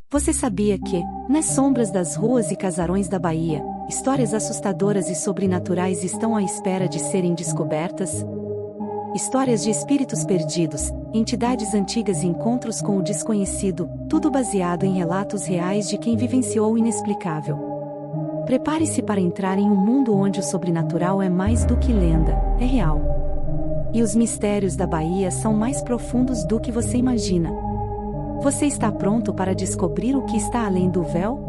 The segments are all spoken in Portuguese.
Você sabia que, nas sombras das ruas e casarões da Bahia, histórias assustadoras e sobrenaturais estão à espera de serem descobertas? Histórias de espíritos perdidos, entidades antigas e encontros com o desconhecido, tudo baseado em relatos reais de quem vivenciou o inexplicável. Prepare-se para entrar em um mundo onde o sobrenatural é mais do que lenda, é real. E os mistérios da Bahia são mais profundos do que você imagina. Você está pronto para descobrir o que está além do véu?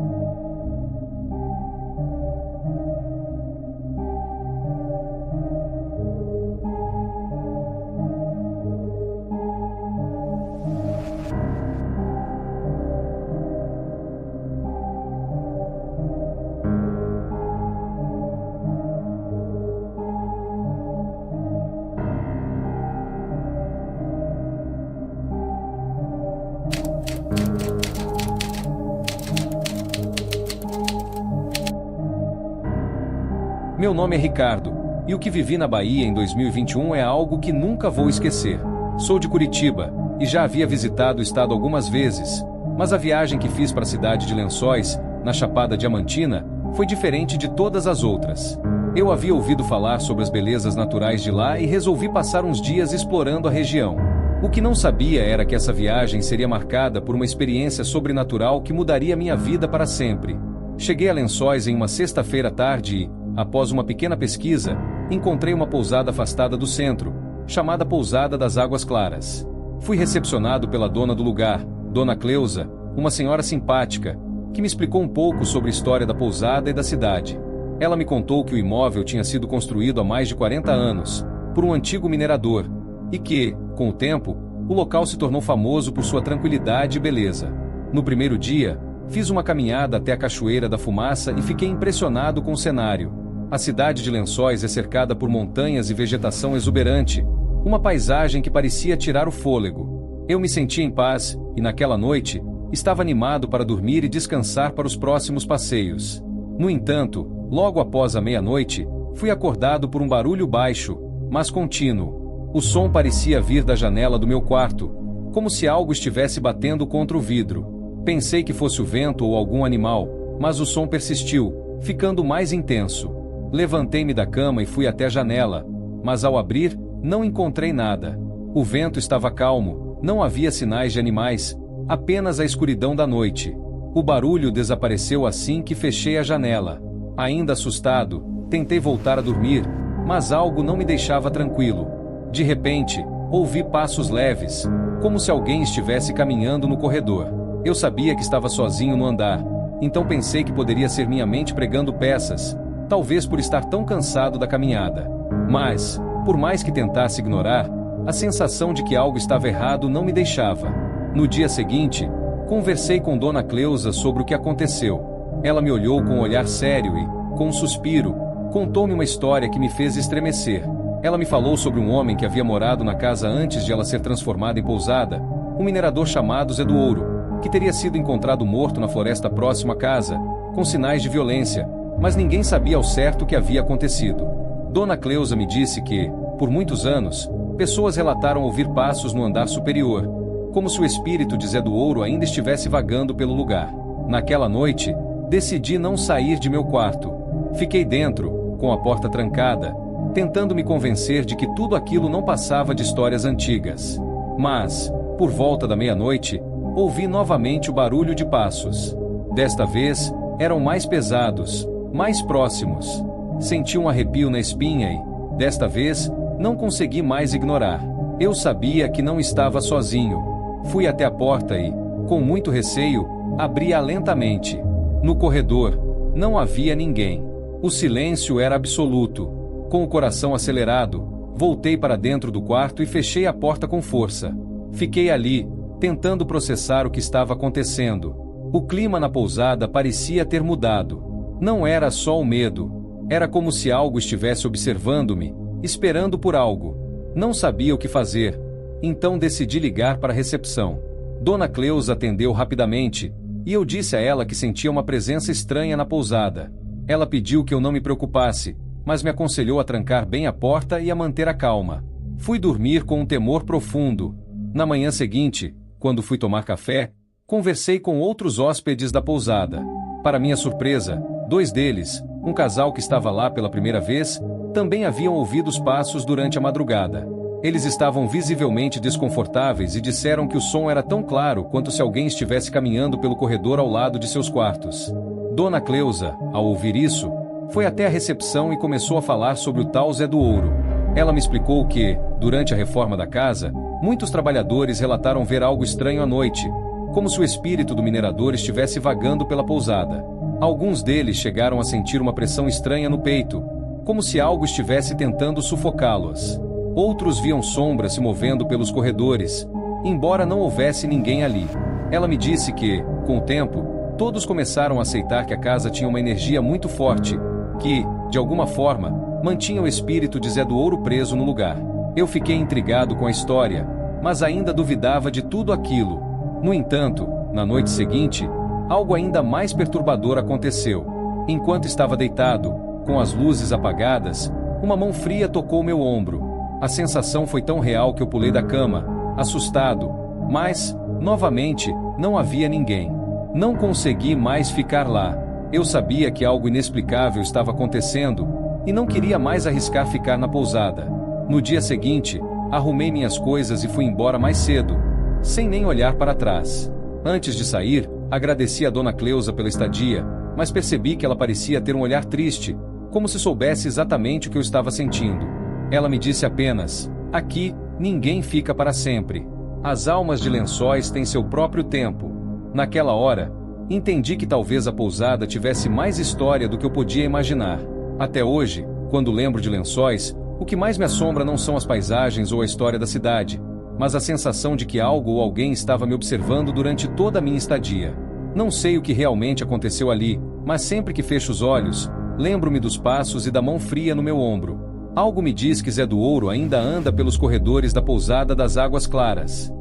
Meu nome é Ricardo, e o que vivi na Bahia em 2021 é algo que nunca vou esquecer. Sou de Curitiba, e já havia visitado o estado algumas vezes, mas a viagem que fiz para a cidade de Lençóis, na Chapada Diamantina, foi diferente de todas as outras. Eu havia ouvido falar sobre as belezas naturais de lá e resolvi passar uns dias explorando a região. O que não sabia era que essa viagem seria marcada por uma experiência sobrenatural que mudaria minha vida para sempre. Cheguei a Lençóis em uma sexta-feira à tarde e, após uma pequena pesquisa, encontrei uma pousada afastada do centro, chamada Pousada das Águas Claras. Fui recepcionado pela dona do lugar, Dona Cleusa, uma senhora simpática, que me explicou um pouco sobre a história da pousada e da cidade. Ela me contou que o imóvel tinha sido construído há mais de 40 anos, por um antigo minerador, e que, com o tempo, o local se tornou famoso por sua tranquilidade e beleza. No primeiro dia, fiz uma caminhada até a Cachoeira da Fumaça e fiquei impressionado com o cenário. A cidade de Lençóis é cercada por montanhas e vegetação exuberante, uma paisagem que parecia tirar o fôlego. Eu me sentia em paz, e naquela noite, estava animado para dormir e descansar para os próximos passeios. No entanto, logo após a meia-noite, fui acordado por um barulho baixo, mas contínuo. O som parecia vir da janela do meu quarto, como se algo estivesse batendo contra o vidro. Pensei que fosse o vento ou algum animal, mas o som persistiu, ficando mais intenso. Levantei-me da cama e fui até a janela, mas ao abrir, não encontrei nada. O vento estava calmo, não havia sinais de animais, apenas a escuridão da noite. O barulho desapareceu assim que fechei a janela. Ainda assustado, tentei voltar a dormir, mas algo não me deixava tranquilo. De repente, ouvi passos leves, como se alguém estivesse caminhando no corredor. Eu sabia que estava sozinho no andar, então pensei que poderia ser minha mente pregando peças, talvez por estar tão cansado da caminhada. Mas, por mais que tentasse ignorar, a sensação de que algo estava errado não me deixava. No dia seguinte, conversei com Dona Cleusa sobre o que aconteceu. Ela me olhou com um olhar sério e, com um suspiro, contou-me uma história que me fez estremecer. Ela me falou sobre um homem que havia morado na casa antes de ela ser transformada em pousada, um minerador chamado Zé do Ouro, que teria sido encontrado morto na floresta próxima à casa, com sinais de violência, mas ninguém sabia ao certo o que havia acontecido. Dona Cleusa me disse que, por muitos anos, pessoas relataram ouvir passos no andar superior, como se o espírito de Zé do Ouro ainda estivesse vagando pelo lugar. Naquela noite, decidi não sair de meu quarto. Fiquei dentro, com a porta trancada, tentando me convencer de que tudo aquilo não passava de histórias antigas. Mas, por volta da meia-noite, ouvi novamente o barulho de passos. Desta vez, eram mais pesados, mais próximos. Senti um arrepio na espinha e, desta vez, não consegui mais ignorar. Eu sabia que não estava sozinho. Fui até a porta e, com muito receio, abri-a lentamente. No corredor, não havia ninguém. O silêncio era absoluto. Com o coração acelerado, voltei para dentro do quarto e fechei a porta com força. Fiquei ali, tentando processar o que estava acontecendo. O clima na pousada parecia ter mudado. Não era só o medo. Era como se algo estivesse observando-me, esperando por algo. Não sabia o que fazer, então decidi ligar para a recepção. Dona Cleusa atendeu rapidamente, e eu disse a ela que sentia uma presença estranha na pousada. Ela pediu que eu não me preocupasse, mas me aconselhou a trancar bem a porta e a manter a calma. Fui dormir com um temor profundo. Na manhã seguinte, quando fui tomar café, Conversei com outros hóspedes da pousada. Para minha surpresa, 2 deles, um casal que estava lá pela primeira vez, também haviam ouvido os passos durante a madrugada. Eles estavam visivelmente desconfortáveis e disseram que o som era tão claro quanto se alguém estivesse caminhando pelo corredor ao lado de seus quartos. Dona Cleusa, ao ouvir isso, foi até a recepção e começou a falar sobre o tal Zé do Ouro. Ela me explicou que, durante a reforma da casa, muitos trabalhadores relataram ver algo estranho à noite, como se o espírito do minerador estivesse vagando pela pousada. Alguns deles chegaram a sentir uma pressão estranha no peito, como se algo estivesse tentando sufocá-los. Outros viam sombras se movendo pelos corredores, embora não houvesse ninguém ali. Ela me disse que, com o tempo, todos começaram a aceitar que a casa tinha uma energia muito forte, que, de alguma forma, mantinha o espírito de Zé do Ouro preso no lugar. Eu fiquei intrigado com a história, mas ainda duvidava de tudo aquilo. No entanto, na noite seguinte, algo ainda mais perturbador aconteceu. Enquanto estava deitado, com as luzes apagadas, uma mão fria tocou meu ombro. A sensação foi tão real que eu pulei da cama, assustado, mas, novamente, não havia ninguém. Não consegui mais ficar lá. Eu sabia que algo inexplicável estava acontecendo e não queria mais arriscar ficar na pousada. No dia seguinte, arrumei minhas coisas e fui embora mais cedo, sem nem olhar para trás. Antes de sair, agradeci a Dona Cleusa pela estadia, mas percebi que ela parecia ter um olhar triste, como se soubesse exatamente o que eu estava sentindo. Ela me disse apenas: aqui, ninguém fica para sempre. As almas de Lençóis têm seu próprio tempo. Naquela hora, entendi que talvez a pousada tivesse mais história do que eu podia imaginar. Até hoje, quando lembro de Lençóis, o que mais me assombra não são as paisagens ou a história da cidade, mas a sensação de que algo ou alguém estava me observando durante toda a minha estadia. Não sei o que realmente aconteceu ali, mas sempre que fecho os olhos, lembro-me dos passos e da mão fria no meu ombro. Algo me diz que Zé do Ouro ainda anda pelos corredores da pousada das Águas Claras.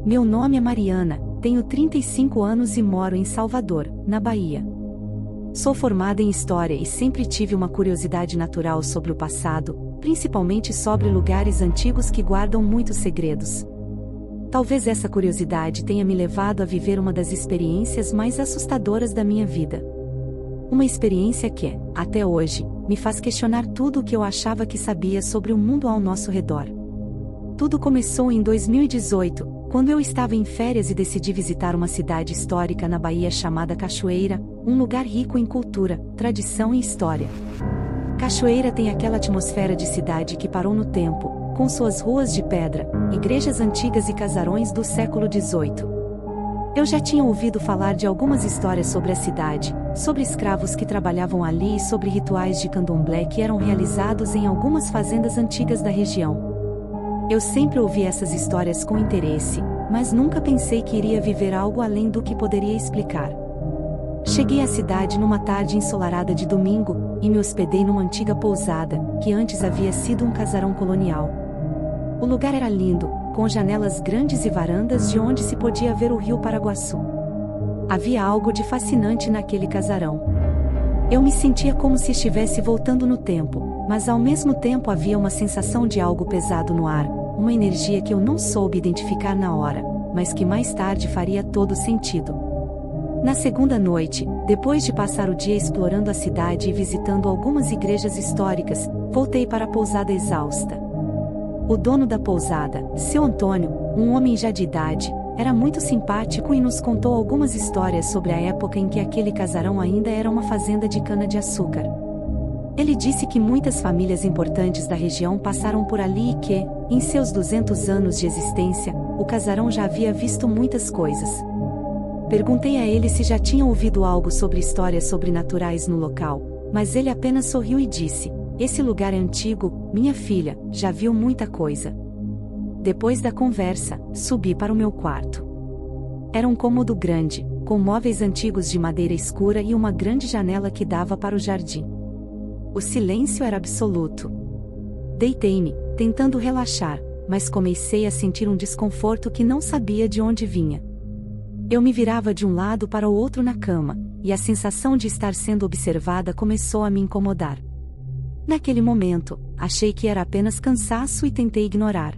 Meu nome é Mariana, tenho 35 anos e moro em Salvador, na Bahia. Sou formada em História e sempre tive uma curiosidade natural sobre o passado, principalmente sobre lugares antigos que guardam muitos segredos. Talvez essa curiosidade tenha me levado a viver uma das experiências mais assustadoras da minha vida. Uma experiência que, até hoje, me faz questionar tudo o que eu achava que sabia sobre o mundo ao nosso redor. Tudo começou em 2018, quando eu estava em férias e decidi visitar uma cidade histórica na Bahia chamada Cachoeira, um lugar rico em cultura, tradição e história. Cachoeira tem aquela atmosfera de cidade que parou no tempo, com suas ruas de pedra, igrejas antigas e casarões do século XVIII. Eu já tinha ouvido falar de algumas histórias sobre a cidade, sobre escravos que trabalhavam ali e sobre rituais de candomblé que eram realizados em algumas fazendas antigas da região. Eu sempre ouvi essas histórias com interesse, mas nunca pensei que iria viver algo além do que poderia explicar. Cheguei à cidade numa tarde ensolarada de domingo, e me hospedei numa antiga pousada, que antes havia sido um casarão colonial. O lugar era lindo, com janelas grandes e varandas de onde se podia ver o rio Paraguaçu. Havia algo de fascinante naquele casarão. Eu me sentia como se estivesse voltando no tempo, mas ao mesmo tempo havia uma sensação de algo pesado no ar, uma energia que eu não soube identificar na hora, mas que mais tarde faria todo sentido. Na segunda noite, depois de passar o dia explorando a cidade e visitando algumas igrejas históricas, voltei para a pousada exausta. O dono da pousada, seu Antônio, um homem já de idade, era muito simpático e nos contou algumas histórias sobre a época em que aquele casarão ainda era uma fazenda de cana-de-açúcar. Ele disse que muitas famílias importantes da região passaram por ali e que, em seus 200 anos de existência, o casarão já havia visto muitas coisas. Perguntei a ele se já tinha ouvido algo sobre histórias sobrenaturais no local, mas ele apenas sorriu e disse: "Esse lugar é antigo, minha filha, já viu muita coisa." Depois da conversa, subi para o meu quarto. Era um cômodo grande, com móveis antigos de madeira escura e uma grande janela que dava para o jardim. O silêncio era absoluto. Deitei-me, tentando relaxar, mas comecei a sentir um desconforto que não sabia de onde vinha. Eu me virava de um lado para o outro na cama, e a sensação de estar sendo observada começou a me incomodar. Naquele momento, achei que era apenas cansaço e tentei ignorar.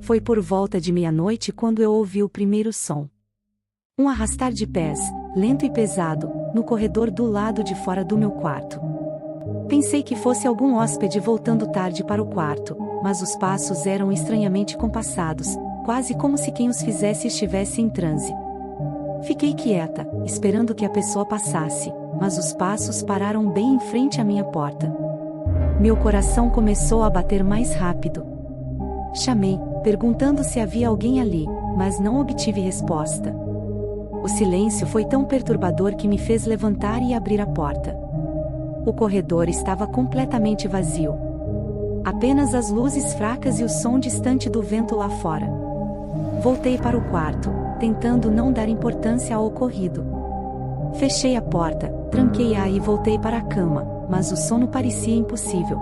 Foi por volta de meia-noite quando eu ouvi o primeiro som. Um arrastar de pés, lento e pesado, no corredor do lado de fora do meu quarto. Pensei que fosse algum hóspede voltando tarde para o quarto, mas os passos eram estranhamente compassados, quase como se quem os fizesse estivesse em transe. Fiquei quieta, esperando que a pessoa passasse, mas os passos pararam bem em frente à minha porta. Meu coração começou a bater mais rápido. Chamei, perguntando se havia alguém ali, mas não obtive resposta. O silêncio foi tão perturbador que me fez levantar e abrir a porta. O corredor estava completamente vazio. Apenas as luzes fracas e o som distante do vento lá fora. Voltei para o quarto, tentando não dar importância ao ocorrido. Fechei a porta, tranquei-a e voltei para a cama, mas o sono parecia impossível.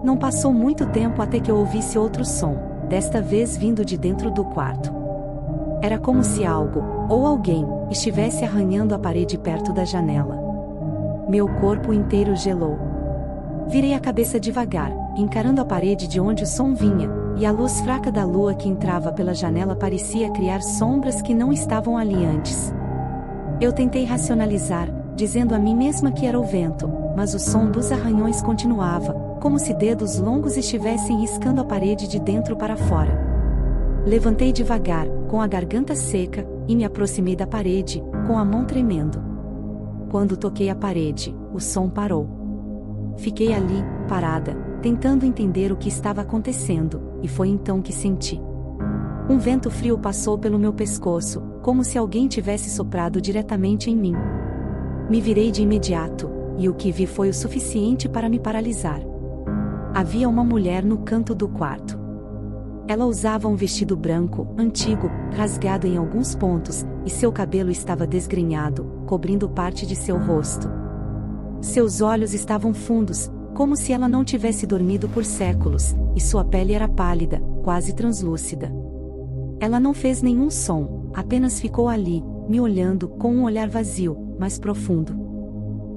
Não passou muito tempo até que eu ouvisse outro som, desta vez vindo de dentro do quarto. Era como se algo, ou alguém, estivesse arranhando a parede perto da janela. Meu corpo inteiro gelou. Virei a cabeça devagar, encarando a parede de onde o som vinha, e a luz fraca da lua que entrava pela janela parecia criar sombras que não estavam ali antes. Eu tentei racionalizar, dizendo a mim mesma que era o vento, mas o som dos arranhões continuava, como se dedos longos estivessem riscando a parede de dentro para fora. Levantei devagar, com a garganta seca, e me aproximei da parede, com a mão tremendo. Quando toquei a parede, o som parou. Fiquei ali, parada, tentando entender o que estava acontecendo, e foi então que senti. Um vento frio passou pelo meu pescoço, como se alguém tivesse soprado diretamente em mim. Me virei de imediato, e o que vi foi o suficiente para me paralisar. Havia uma mulher no canto do quarto. Ela usava um vestido branco, antigo, rasgado em alguns pontos, e seu cabelo estava desgrenhado, cobrindo parte de seu rosto. Seus olhos estavam fundos, como se ela não tivesse dormido por séculos, e sua pele era pálida, quase translúcida. Ela não fez nenhum som, apenas ficou ali, me olhando com um olhar vazio, mas profundo.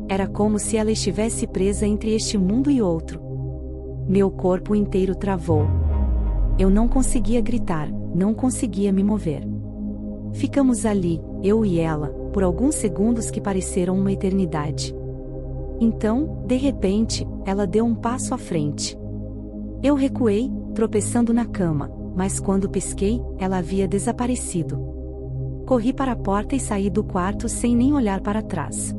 Era como se ela estivesse presa entre este mundo e outro. Meu corpo inteiro travou. Eu não conseguia gritar, não conseguia me mover. Ficamos ali, eu e ela, por alguns segundos que pareceram uma eternidade. Então, de repente, ela deu um passo à frente. Eu recuei, tropeçando na cama, mas quando pisquei, ela havia desaparecido. Corri para a porta e saí do quarto sem nem olhar para trás.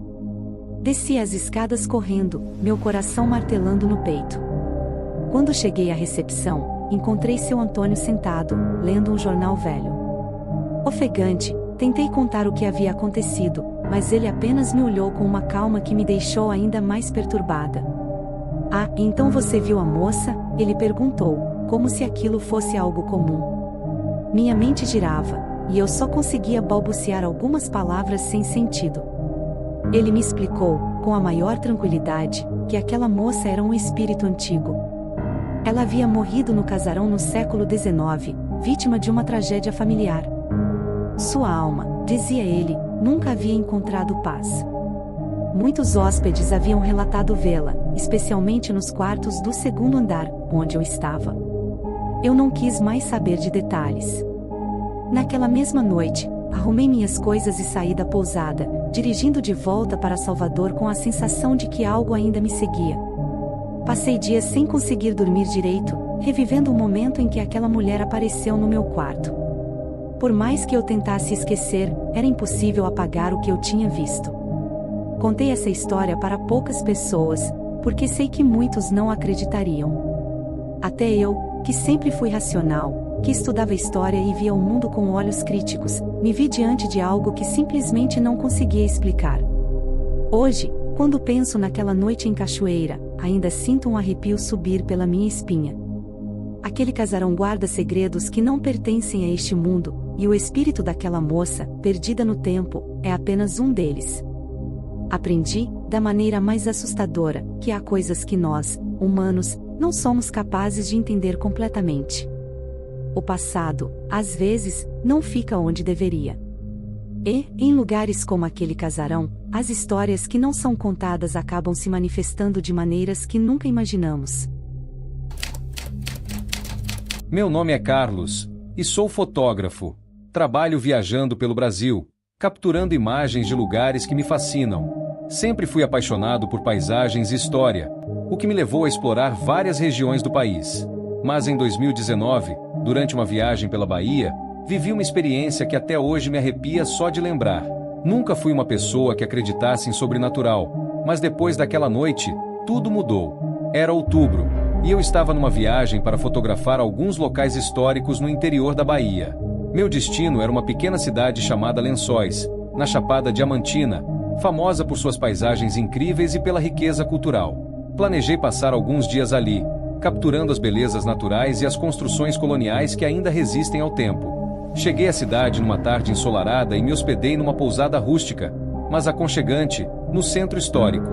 Desci as escadas correndo, meu coração martelando no peito. Quando cheguei à recepção, encontrei seu Antônio sentado, lendo um jornal velho. Ofegante, tentei contar o que havia acontecido, mas ele apenas me olhou com uma calma que me deixou ainda mais perturbada. Ah, então você viu a moça? Ele perguntou, como se aquilo fosse algo comum. Minha mente girava, e eu só conseguia balbuciar algumas palavras sem sentido. Ele me explicou, com a maior tranquilidade, que aquela moça era um espírito antigo. Ela havia morrido no casarão no século XIX, vítima de uma tragédia familiar. Sua alma, dizia ele, nunca havia encontrado paz. Muitos hóspedes haviam relatado vê-la, especialmente nos quartos do segundo andar, onde eu estava. Eu não quis mais saber de detalhes. Naquela mesma noite, arrumei minhas coisas e saí da pousada, dirigindo de volta para Salvador com a sensação de que algo ainda me seguia. Passei dias sem conseguir dormir direito, revivendo o momento em que aquela mulher apareceu no meu quarto. Por mais que eu tentasse esquecer, era impossível apagar o que eu tinha visto. Contei essa história para poucas pessoas, porque sei que muitos não acreditariam. Até eu, que sempre fui racional, que estudava história e via o mundo com olhos críticos, me vi diante de algo que simplesmente não conseguia explicar. Hoje, quando penso naquela noite em Cachoeira, ainda sinto um arrepio subir pela minha espinha. Aquele casarão guarda segredos que não pertencem a este mundo, e o espírito daquela moça, perdida no tempo, é apenas um deles. Aprendi, da maneira mais assustadora, que há coisas que nós, humanos, não somos capazes de entender completamente. O passado, às vezes, não fica onde deveria. E, em lugares como aquele casarão, as histórias que não são contadas acabam se manifestando de maneiras que nunca imaginamos. Meu nome é Carlos, e sou fotógrafo. Trabalho viajando pelo Brasil, capturando imagens de lugares que me fascinam. Sempre fui apaixonado por paisagens e história, o que me levou a explorar várias regiões do país. Mas em 2019, durante uma viagem pela Bahia, vivi uma experiência que até hoje me arrepia só de lembrar. Nunca fui uma pessoa que acreditasse em sobrenatural, mas depois daquela noite, tudo mudou. Era outubro, e eu estava numa viagem para fotografar alguns locais históricos no interior da Bahia. Meu destino era uma pequena cidade chamada Lençóis, na Chapada Diamantina, famosa por suas paisagens incríveis e pela riqueza cultural. Planejei passar alguns dias ali, capturando as belezas naturais e as construções coloniais que ainda resistem ao tempo. Cheguei à cidade numa tarde ensolarada e me hospedei numa pousada rústica, mas aconchegante, no centro histórico.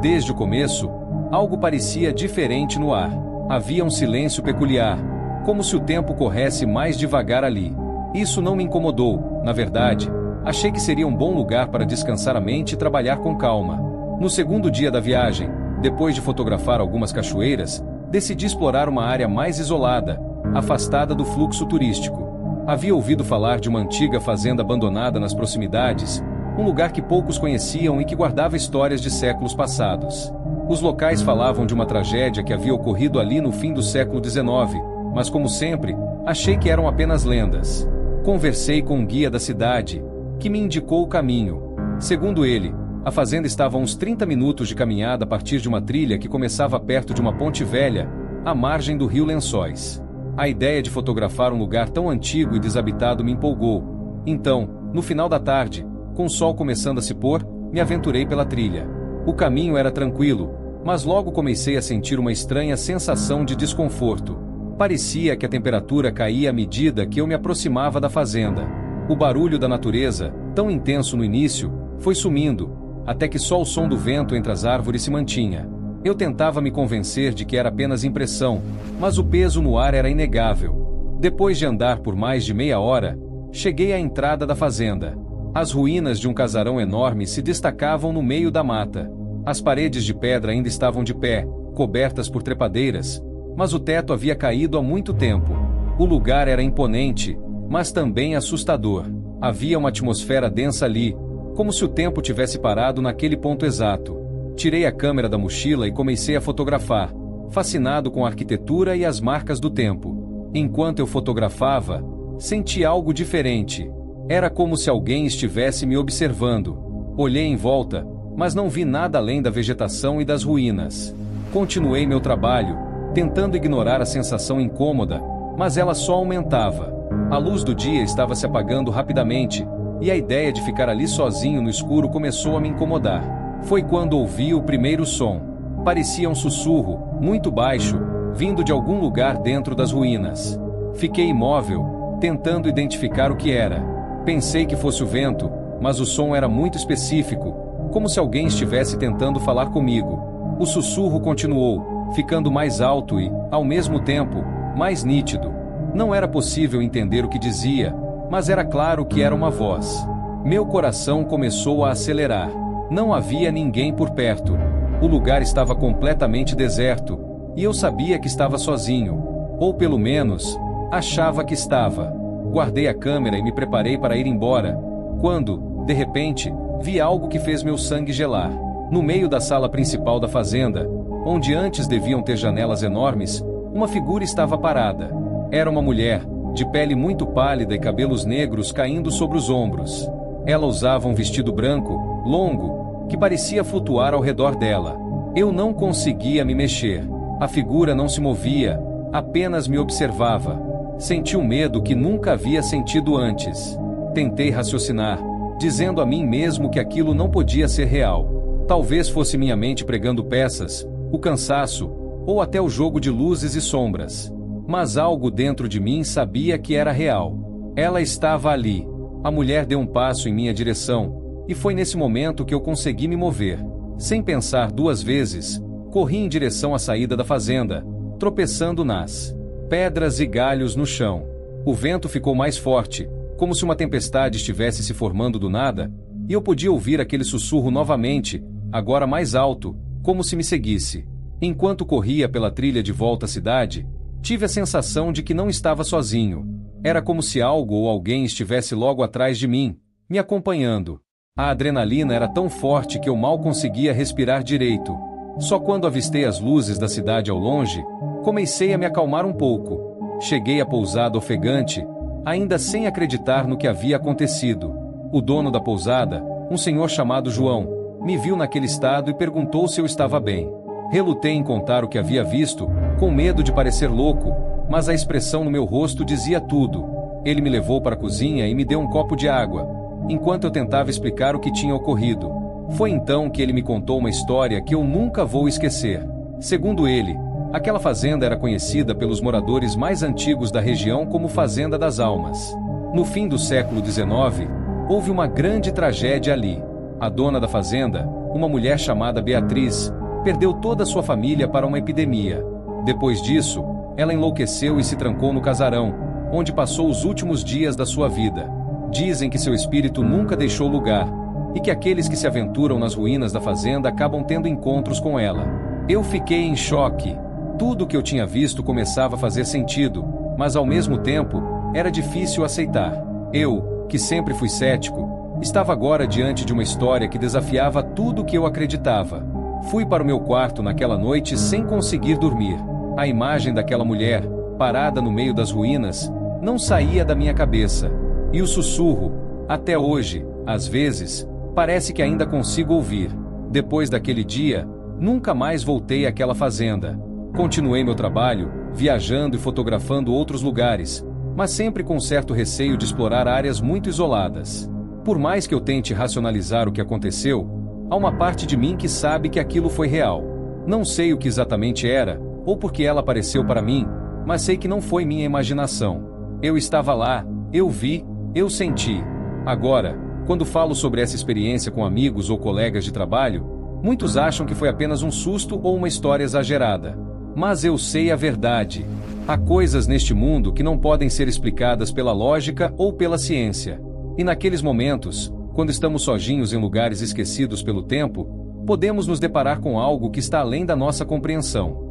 Desde o começo, algo parecia diferente no ar. Havia um silêncio peculiar, como se o tempo corresse mais devagar ali. Isso não me incomodou, na verdade. Achei que seria um bom lugar para descansar a mente e trabalhar com calma. No segundo dia da viagem, depois de fotografar algumas cachoeiras, decidi explorar uma área mais isolada, afastada do fluxo turístico. Havia ouvido falar de uma antiga fazenda abandonada nas proximidades, um lugar que poucos conheciam e que guardava histórias de séculos passados. Os locais falavam de uma tragédia que havia ocorrido ali no fim do século XIX, mas como sempre, achei que eram apenas lendas. Conversei com um guia da cidade, que me indicou o caminho. Segundo ele, a fazenda estava a uns 30 minutos de caminhada a partir de uma trilha que começava perto de uma ponte velha, à margem do rio Lençóis. A ideia de fotografar um lugar tão antigo e desabitado me empolgou. Então, no final da tarde, com o sol começando a se pôr, me aventurei pela trilha. O caminho era tranquilo, mas logo comecei a sentir uma estranha sensação de desconforto. Parecia que a temperatura caía à medida que eu me aproximava da fazenda. O barulho da natureza, tão intenso no início, foi sumindo, até que só o som do vento entre as árvores se mantinha. Eu tentava me convencer de que era apenas impressão, mas o peso no ar era inegável. Depois de andar por mais de meia hora, cheguei à entrada da fazenda. As ruínas de um casarão enorme se destacavam no meio da mata. As paredes de pedra ainda estavam de pé, cobertas por trepadeiras, mas o teto havia caído há muito tempo. O lugar era imponente, mas também assustador. Havia uma atmosfera densa ali, como se o tempo tivesse parado naquele ponto exato. Tirei a câmera da mochila e comecei a fotografar, fascinado com a arquitetura e as marcas do tempo. Enquanto eu fotografava, senti algo diferente. Era como se alguém estivesse me observando. Olhei em volta, mas não vi nada além da vegetação e das ruínas. Continuei meu trabalho, tentando ignorar a sensação incômoda, mas ela só aumentava. A luz do dia estava se apagando rapidamente, e a ideia de ficar ali sozinho no escuro começou a me incomodar. Foi quando ouvi o primeiro som. Parecia um sussurro, muito baixo, vindo de algum lugar dentro das ruínas. Fiquei imóvel, tentando identificar o que era. Pensei que fosse o vento, mas o som era muito específico, como se alguém estivesse tentando falar comigo. O sussurro continuou, ficando mais alto e, ao mesmo tempo, mais nítido. Não era possível entender o que dizia, mas era claro que era uma voz. Meu coração começou a acelerar. Não havia ninguém por perto. O lugar estava completamente deserto, e eu sabia que estava sozinho. Ou pelo menos, achava que estava. Guardei a câmera e me preparei para ir embora, quando, de repente, vi algo que fez meu sangue gelar. No meio da sala principal da fazenda, onde antes deviam ter janelas enormes, uma figura estava parada. Era uma mulher, de pele muito pálida e cabelos negros caindo sobre os ombros. Ela usava um vestido branco, longo, que parecia flutuar ao redor dela. Eu não conseguia me mexer. A figura não se movia, apenas me observava. Senti um medo que nunca havia sentido antes. Tentei raciocinar, dizendo a mim mesmo que aquilo não podia ser real. Talvez fosse minha mente pregando peças, o cansaço, ou até o jogo de luzes e sombras. Mas algo dentro de mim sabia que era real. Ela estava ali. A mulher deu um passo em minha direção, e foi nesse momento que eu consegui me mover. Sem pensar duas vezes, corri em direção à saída da fazenda, tropeçando nas pedras e galhos no chão. O vento ficou mais forte, como se uma tempestade estivesse se formando do nada, e eu podia ouvir aquele sussurro novamente, agora mais alto, como se me seguisse. Enquanto corria pela trilha de volta à cidade, Tive a sensação de que não estava sozinho. Era como se algo ou alguém estivesse logo atrás de mim, me acompanhando. A adrenalina era tão forte que eu mal conseguia respirar direito. Só quando avistei as luzes da cidade ao longe, comecei a me acalmar um pouco. Cheguei à pousada ofegante, ainda sem acreditar no que havia acontecido. O dono da pousada, um senhor chamado João, me viu naquele estado e perguntou se eu estava bem. Relutei em contar o que havia visto, com medo de parecer louco, mas a expressão no meu rosto dizia tudo. Ele me levou para a cozinha e me deu um copo de água, enquanto eu tentava explicar o que tinha ocorrido. Foi então que ele me contou uma história que eu nunca vou esquecer. Segundo ele, aquela fazenda era conhecida pelos moradores mais antigos da região como Fazenda das Almas. No fim do século XIX, houve uma grande tragédia ali. A dona da fazenda, uma mulher chamada Beatriz, perdeu toda a sua família para uma epidemia. Depois disso, ela enlouqueceu e se trancou no casarão, onde passou os últimos dias da sua vida. Dizem que seu espírito nunca deixou lugar, e que aqueles que se aventuram nas ruínas da fazenda acabam tendo encontros com ela. Eu fiquei em choque. Tudo o que eu tinha visto começava a fazer sentido, mas ao mesmo tempo, era difícil aceitar. Eu, que sempre fui cético, estava agora diante de uma história que desafiava tudo o que eu acreditava. Fui para o meu quarto naquela noite sem conseguir dormir. A imagem daquela mulher, parada no meio das ruínas, não saía da minha cabeça. E o sussurro, até hoje, às vezes, parece que ainda consigo ouvir. Depois daquele dia, nunca mais voltei àquela fazenda. Continuei meu trabalho, viajando e fotografando outros lugares, mas sempre com certo receio de explorar áreas muito isoladas. Por mais que eu tente racionalizar o que aconteceu, há uma parte de mim que sabe que aquilo foi real. Não sei o que exatamente era, ou por que ela apareceu para mim, mas sei que não foi minha imaginação. Eu estava lá, eu vi, eu senti. Agora, quando falo sobre essa experiência com amigos ou colegas de trabalho, muitos acham que foi apenas um susto ou uma história exagerada. Mas eu sei a verdade. Há coisas neste mundo que não podem ser explicadas pela lógica ou pela ciência. E naqueles momentos, quando estamos sozinhos em lugares esquecidos pelo tempo, podemos nos deparar com algo que está além da nossa compreensão.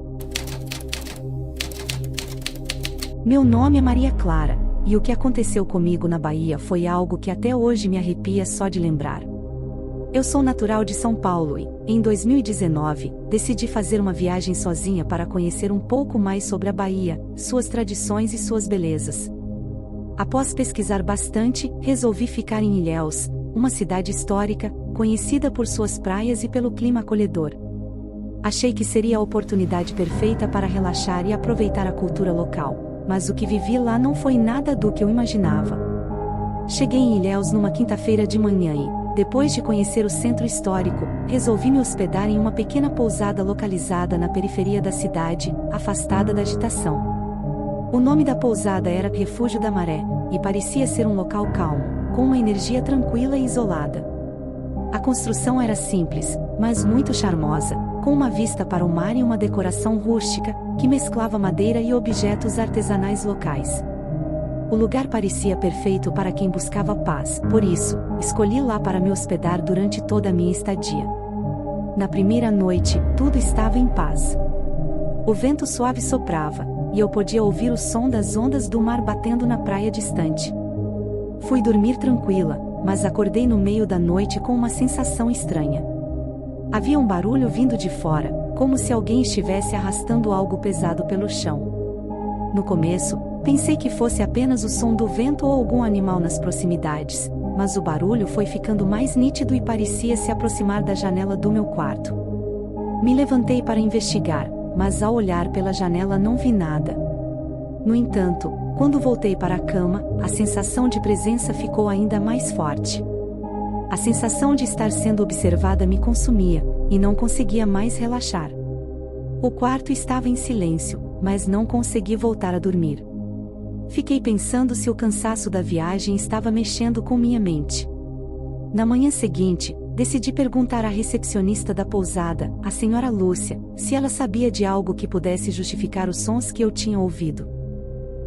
Meu nome é Maria Clara, e o que aconteceu comigo na Bahia foi algo que até hoje me arrepia só de lembrar. Eu sou natural de São Paulo e, em 2019, decidi fazer uma viagem sozinha para conhecer um pouco mais sobre a Bahia, suas tradições e suas belezas. Após pesquisar bastante, resolvi ficar em Ilhéus, uma cidade histórica, conhecida por suas praias e pelo clima acolhedor. Achei que seria a oportunidade perfeita para relaxar e aproveitar a cultura local, mas o que vivi lá não foi nada do que eu imaginava. Cheguei em Ilhéus numa quinta-feira de manhã e, depois de conhecer o centro histórico, resolvi me hospedar em uma pequena pousada localizada na periferia da cidade, afastada da agitação. O nome da pousada era Refúgio da Maré, e parecia ser um local calmo, com uma energia tranquila e isolada. A construção era simples, mas muito charmosa, com uma vista para o mar e uma decoração rústica, que mesclava madeira e objetos artesanais locais. O lugar parecia perfeito para quem buscava paz, por isso, escolhi lá para me hospedar durante toda a minha estadia. Na primeira noite, tudo estava em paz. O vento suave soprava, e eu podia ouvir o som das ondas do mar batendo na praia distante. Fui dormir tranquila, mas acordei no meio da noite com uma sensação estranha. Havia um barulho vindo de fora, como se alguém estivesse arrastando algo pesado pelo chão. No começo, pensei que fosse apenas o som do vento ou algum animal nas proximidades, mas o barulho foi ficando mais nítido e parecia se aproximar da janela do meu quarto. Me levantei para investigar, mas ao olhar pela janela não vi nada. No entanto, quando voltei para a cama, a sensação de presença ficou ainda mais forte. A sensação de estar sendo observada me consumia, e não conseguia mais relaxar. O quarto estava em silêncio, mas não consegui voltar a dormir. Fiquei pensando se o cansaço da viagem estava mexendo com minha mente. Na manhã seguinte, decidi perguntar à recepcionista da pousada, a senhora Lúcia, se ela sabia de algo que pudesse justificar os sons que eu tinha ouvido.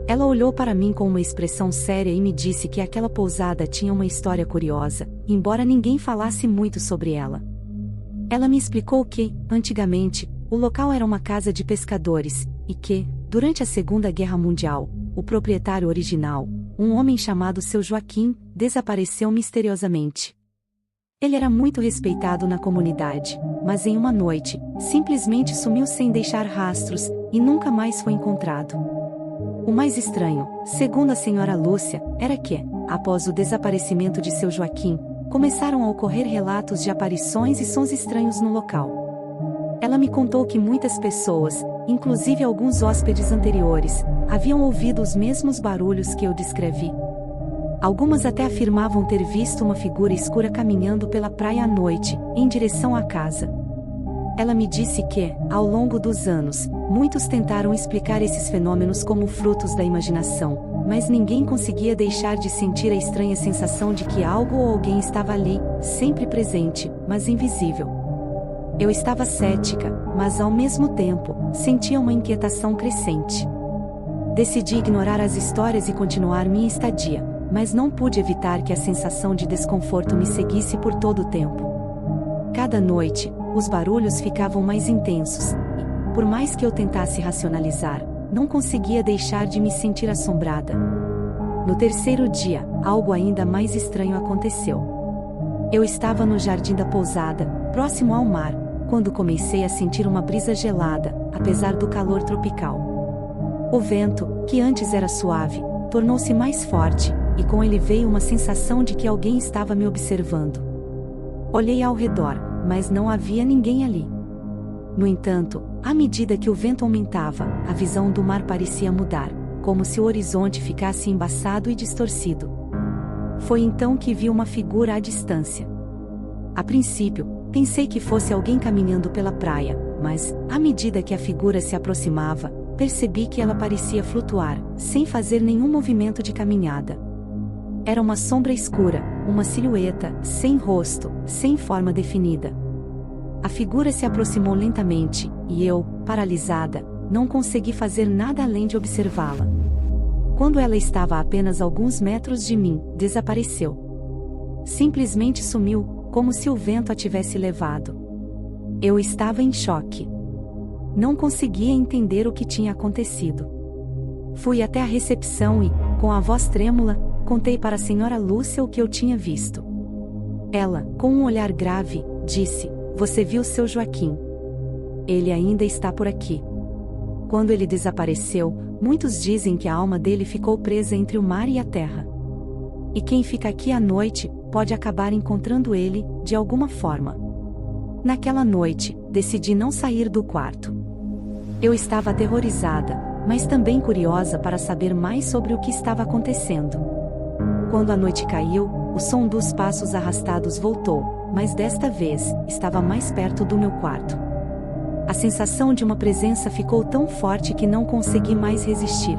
Ela olhou para mim com uma expressão séria e me disse que aquela pousada tinha uma história curiosa, embora ninguém falasse muito sobre ela. Ela me explicou que, antigamente, o local era uma casa de pescadores, e que, Durante a Segunda Guerra Mundial, o proprietário original, um homem chamado Seu Joaquim, desapareceu misteriosamente. Ele era muito respeitado na comunidade, mas em uma noite, simplesmente sumiu sem deixar rastros, e nunca mais foi encontrado. O mais estranho, segundo a senhora Lúcia, era que, após o desaparecimento de Seu Joaquim, começaram a ocorrer relatos de aparições e sons estranhos no local. Ela me contou que muitas pessoas, inclusive alguns hóspedes anteriores, haviam ouvido os mesmos barulhos que eu descrevi. Algumas até afirmavam ter visto uma figura escura caminhando pela praia à noite, em direção à casa. Ela me disse que, ao longo dos anos, muitos tentaram explicar esses fenômenos como frutos da imaginação, mas ninguém conseguia deixar de sentir a estranha sensação de que algo ou alguém estava ali, sempre presente, mas invisível. Eu estava cética, mas ao mesmo tempo, sentia uma inquietação crescente. Decidi ignorar as histórias e continuar minha estadia, mas não pude evitar que a sensação de desconforto me seguisse por todo o tempo. Cada noite, os barulhos ficavam mais intensos, e, por mais que eu tentasse racionalizar, não conseguia deixar de me sentir assombrada. No terceiro dia, algo ainda mais estranho aconteceu. Eu estava no jardim da pousada, próximo ao mar, quando comecei a sentir uma brisa gelada, apesar do calor tropical. O vento, que antes era suave, tornou-se mais forte, e com ele veio uma sensação de que alguém estava me observando. Olhei ao redor, mas não havia ninguém ali. No entanto, à medida que o vento aumentava, a visão do mar parecia mudar, como se o horizonte ficasse embaçado e distorcido. Foi então que vi uma figura à distância. A princípio, pensei que fosse alguém caminhando pela praia, mas, à medida que a figura se aproximava, percebi que ela parecia flutuar, sem fazer nenhum movimento de caminhada. Era uma sombra escura, uma silhueta, sem rosto, sem forma definida. A figura se aproximou lentamente, e eu, paralisada, não consegui fazer nada além de observá-la. Quando ela estava a apenas alguns metros de mim, desapareceu. Simplesmente sumiu, como se o vento a tivesse levado. Eu estava em choque. Não conseguia entender o que tinha acontecido. Fui até a recepção e, com a voz trêmula, contei para a senhora Lúcia o que eu tinha visto. Ela, com um olhar grave, disse: "Você viu Seu Joaquim? Ele ainda está por aqui." Quando ele desapareceu, muitos dizem que a alma dele ficou presa entre o mar e a terra. E quem fica aqui à noite, pode acabar encontrando ele, de alguma forma. Naquela noite, decidi não sair do quarto. Eu estava aterrorizada, mas também curiosa para saber mais sobre o que estava acontecendo. Quando a noite caiu, o som dos passos arrastados voltou, mas desta vez, estava mais perto do meu quarto. A sensação de uma presença ficou tão forte que não consegui mais resistir.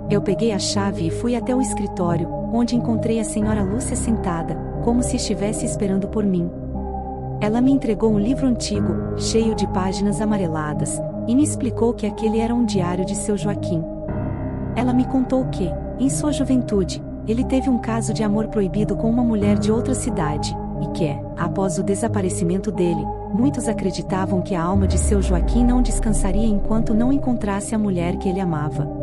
Eu peguei a chave e fui até o escritório, onde encontrei a senhora Lúcia sentada, como se estivesse esperando por mim. Ela me entregou um livro antigo, cheio de páginas amareladas, e me explicou que aquele era um diário de Seu Joaquim. Ela me contou que, em sua juventude, ele teve um caso de amor proibido com uma mulher de outra cidade, e que, após o desaparecimento dele, muitos acreditavam que a alma de Seu Joaquim não descansaria enquanto não encontrasse a mulher que ele amava.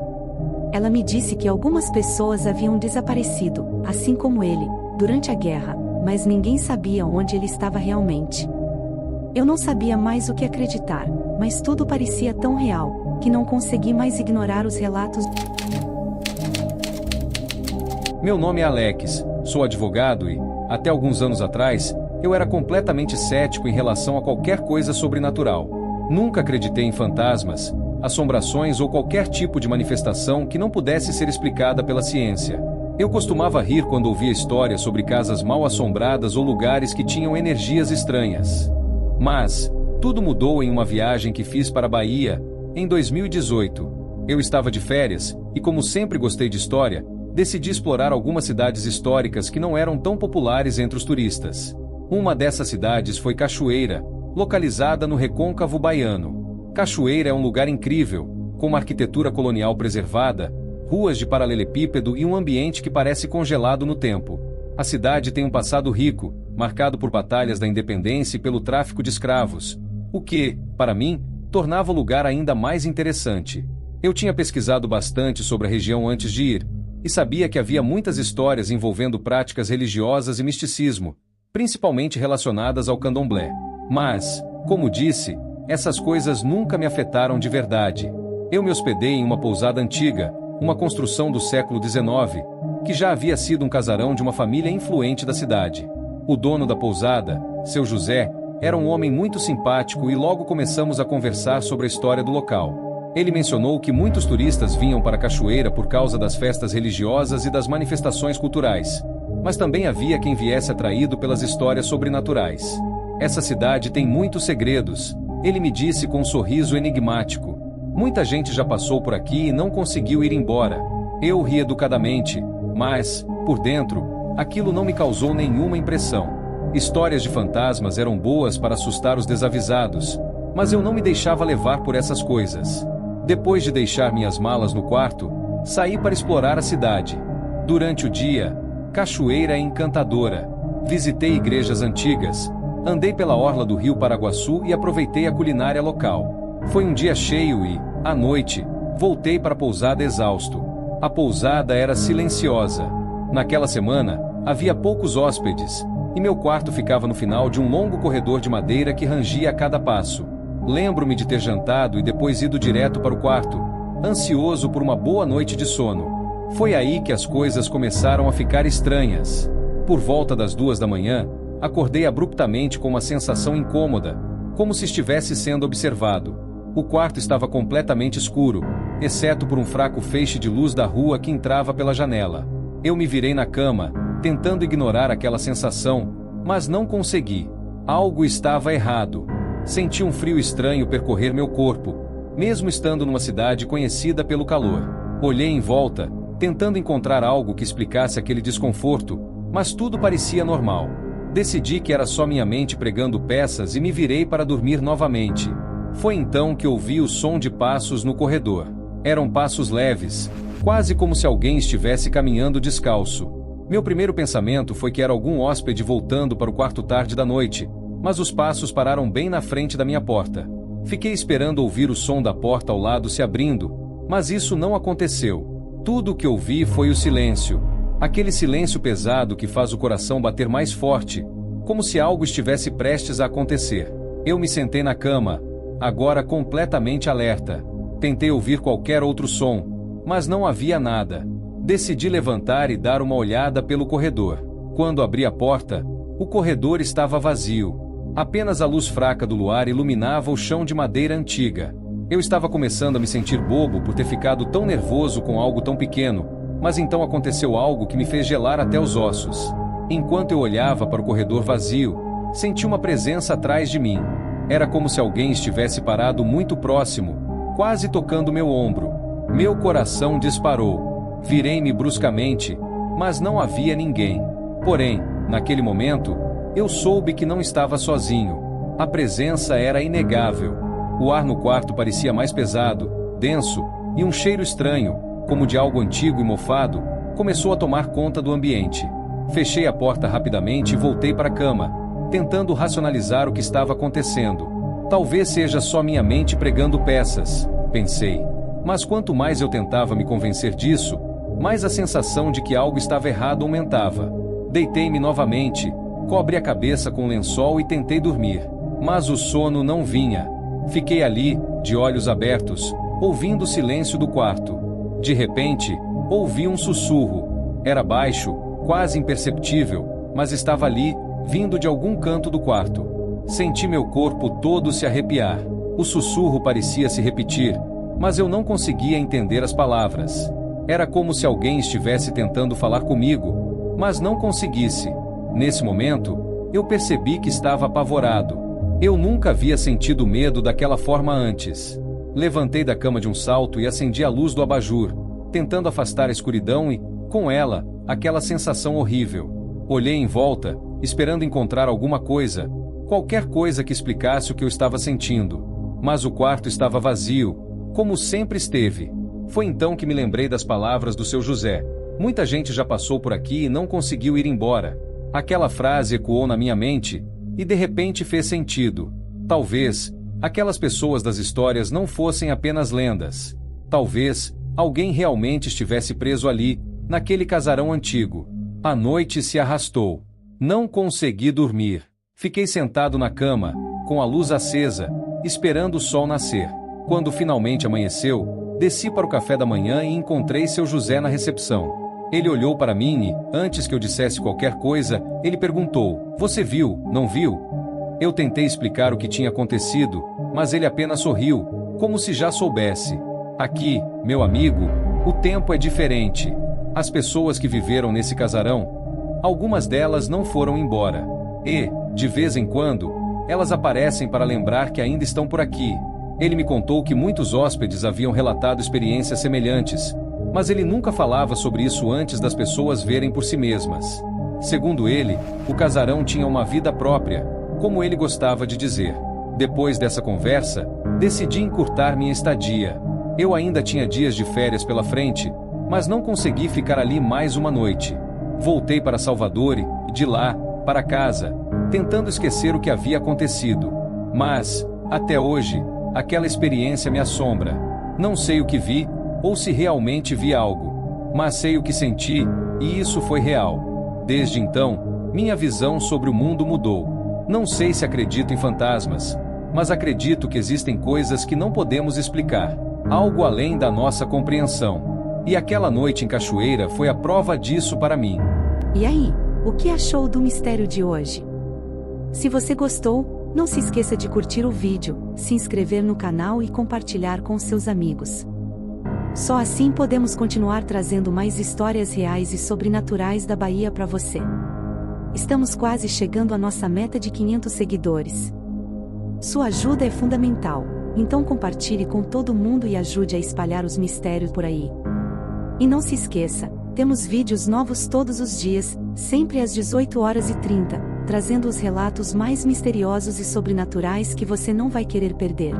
Ela me disse que algumas pessoas haviam desaparecido, assim como ele, durante a guerra, mas ninguém sabia onde ele estava realmente. Eu não sabia mais o que acreditar, mas tudo parecia tão real, que não consegui mais ignorar os relatos. Meu nome é Alex, sou advogado e, até alguns anos atrás, eu era completamente cético em relação a qualquer coisa sobrenatural. Nunca acreditei em fantasmas, assombrações ou qualquer tipo de manifestação que não pudesse ser explicada pela ciência. Eu costumava rir quando ouvia histórias sobre casas mal assombradas ou lugares que tinham energias estranhas. Mas, tudo mudou em uma viagem que fiz para a Bahia, em 2018. Eu estava de férias, e como sempre gostei de história, decidi explorar algumas cidades históricas que não eram tão populares entre os turistas. Uma dessas cidades foi Cachoeira, localizada no Recôncavo Baiano. Cachoeira é um lugar incrível, com uma arquitetura colonial preservada, ruas de paralelepípedo e um ambiente que parece congelado no tempo. A cidade tem um passado rico, marcado por batalhas da independência e pelo tráfico de escravos, o que, para mim, tornava o lugar ainda mais interessante. Eu tinha pesquisado bastante sobre a região antes de ir, e sabia que havia muitas histórias envolvendo práticas religiosas e misticismo, principalmente relacionadas ao candomblé. Mas, como disse, essas coisas nunca me afetaram de verdade. Eu me hospedei em uma pousada antiga, uma construção do século XIX, que já havia sido um casarão de uma família influente da cidade. O dono da pousada, seu José, era um homem muito simpático e logo começamos a conversar sobre a história do local. Ele mencionou que muitos turistas vinham para a cachoeira por causa das festas religiosas e das manifestações culturais. Mas também havia quem viesse atraído pelas histórias sobrenaturais. Essa cidade tem muitos segredos, ele me disse com um sorriso enigmático. Muita gente já passou por aqui e não conseguiu ir embora. Eu ri educadamente, mas, por dentro, aquilo não me causou nenhuma impressão. Histórias de fantasmas eram boas para assustar os desavisados, mas eu não me deixava levar por essas coisas. Depois de deixar minhas malas no quarto, saí para explorar a cidade. Durante o dia, cachoeira é encantadora. Visitei igrejas antigas, andei pela orla do rio Paraguaçu e aproveitei a culinária local. Foi um dia cheio e, à noite, voltei para a pousada exausto. A pousada era silenciosa. Naquela semana, havia poucos hóspedes, e meu quarto ficava no final de um longo corredor de madeira que rangia a cada passo. Lembro-me de ter jantado e depois ido direto para o quarto, ansioso por uma boa noite de sono. Foi aí que as coisas começaram a ficar estranhas. Por volta das 2 da manhã, acordei abruptamente com uma sensação incômoda, como se estivesse sendo observado. O quarto estava completamente escuro, exceto por um fraco feixe de luz da rua que entrava pela janela. Eu me virei na cama, tentando ignorar aquela sensação, mas não consegui. Algo estava errado. Senti um frio estranho percorrer meu corpo, mesmo estando numa cidade conhecida pelo calor. Olhei em volta, tentando encontrar algo que explicasse aquele desconforto, mas tudo parecia normal. Decidi que era só minha mente pregando peças e me virei para dormir novamente. Foi então que ouvi o som de passos no corredor. Eram passos leves, quase como se alguém estivesse caminhando descalço. Meu primeiro pensamento foi que era algum hóspede voltando para o quarto tarde da noite, mas os passos pararam bem na frente da minha porta. Fiquei esperando ouvir o som da porta ao lado se abrindo, mas isso não aconteceu. Tudo o que ouvi foi o silêncio. Aquele silêncio pesado que faz o coração bater mais forte, como se algo estivesse prestes a acontecer. Eu me sentei na cama, agora completamente alerta. Tentei ouvir qualquer outro som, mas não havia nada. Decidi levantar e dar uma olhada pelo corredor. Quando abri a porta, o corredor estava vazio. Apenas a luz fraca do luar iluminava o chão de madeira antiga. Eu estava começando a me sentir bobo por ter ficado tão nervoso com algo tão pequeno, mas então aconteceu algo que me fez gelar até os ossos. Enquanto eu olhava para o corredor vazio, senti uma presença atrás de mim. Era como se alguém estivesse parado muito próximo, quase tocando meu ombro. Meu coração disparou. Virei-me bruscamente, mas não havia ninguém. Porém, naquele momento, eu soube que não estava sozinho. A presença era inegável. O ar no quarto parecia mais pesado, denso, e um cheiro estranho, como de algo antigo e mofado, começou a tomar conta do ambiente. Fechei a porta rapidamente e voltei para a cama, tentando racionalizar o que estava acontecendo. Talvez seja só minha mente pregando peças, pensei. Mas quanto mais eu tentava me convencer disso, mais a sensação de que algo estava errado aumentava. Deitei-me novamente, cobri a cabeça com um lençol e tentei dormir. Mas o sono não vinha. Fiquei ali, de olhos abertos, ouvindo o silêncio do quarto. De repente, ouvi um sussurro. Era baixo, quase imperceptível, mas estava ali, vindo de algum canto do quarto. Senti meu corpo todo se arrepiar. O sussurro parecia se repetir, mas eu não conseguia entender as palavras. Era como se alguém estivesse tentando falar comigo, mas não conseguisse. Nesse momento, eu percebi que estava apavorado. Eu nunca havia sentido medo daquela forma antes. Levantei da cama de um salto e acendi a luz do abajur, tentando afastar a escuridão e, com ela, aquela sensação horrível. Olhei em volta, esperando encontrar alguma coisa, qualquer coisa que explicasse o que eu estava sentindo. Mas o quarto estava vazio, como sempre esteve. Foi então que me lembrei das palavras do seu José. Muita gente já passou por aqui e não conseguiu ir embora. Aquela frase ecoou na minha mente, e de repente fez sentido. Talvez, aquelas pessoas das histórias não fossem apenas lendas. Talvez alguém realmente estivesse preso ali, naquele casarão antigo. A noite se arrastou. Não consegui dormir. Fiquei sentado na cama, com a luz acesa, esperando o sol nascer. Quando finalmente amanheceu, desci para o café da manhã e encontrei seu José na recepção. Ele olhou para mim e, antes que eu dissesse qualquer coisa, ele perguntou: "Você viu, não viu?" Eu tentei explicar o que tinha acontecido, mas ele apenas sorriu, como se já soubesse. Aqui, meu amigo, o tempo é diferente. As pessoas que viveram nesse casarão, algumas delas não foram embora. E, de vez em quando, elas aparecem para lembrar que ainda estão por aqui. Ele me contou que muitos hóspedes haviam relatado experiências semelhantes, mas ele nunca falava sobre isso antes das pessoas verem por si mesmas. Segundo ele, o casarão tinha uma vida própria, como ele gostava de dizer. Depois dessa conversa, decidi encurtar minha estadia. Eu ainda tinha dias de férias pela frente, mas não consegui ficar ali mais uma noite. Voltei para Salvador e, de lá, para casa, tentando esquecer o que havia acontecido. Mas, até hoje, aquela experiência me assombra. Não sei o que vi, ou se realmente vi algo, mas sei o que senti, e isso foi real. Desde então, minha visão sobre o mundo mudou. Não sei se acredito em fantasmas, mas acredito que existem coisas que não podemos explicar, algo além da nossa compreensão. E aquela noite em Cachoeira foi a prova disso para mim. E aí, o que achou do mistério de hoje? Se você gostou, não se esqueça de curtir o vídeo, se inscrever no canal e compartilhar com seus amigos. Só assim podemos continuar trazendo mais histórias reais e sobrenaturais da Bahia para você. Estamos quase chegando à nossa meta de 500 seguidores. Sua ajuda é fundamental, então compartilhe com todo mundo e ajude a espalhar os mistérios por aí. E não se esqueça, temos vídeos novos todos os dias, sempre às 18h30, trazendo os relatos mais misteriosos e sobrenaturais que você não vai querer perder.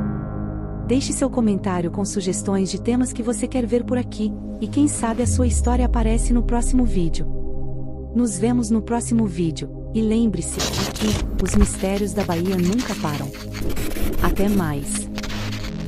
Deixe seu comentário com sugestões de temas que você quer ver por aqui, e quem sabe a sua história aparece no próximo vídeo. Nos vemos no próximo vídeo, e lembre-se, aqui, os mistérios da Bahia nunca param. Até mais!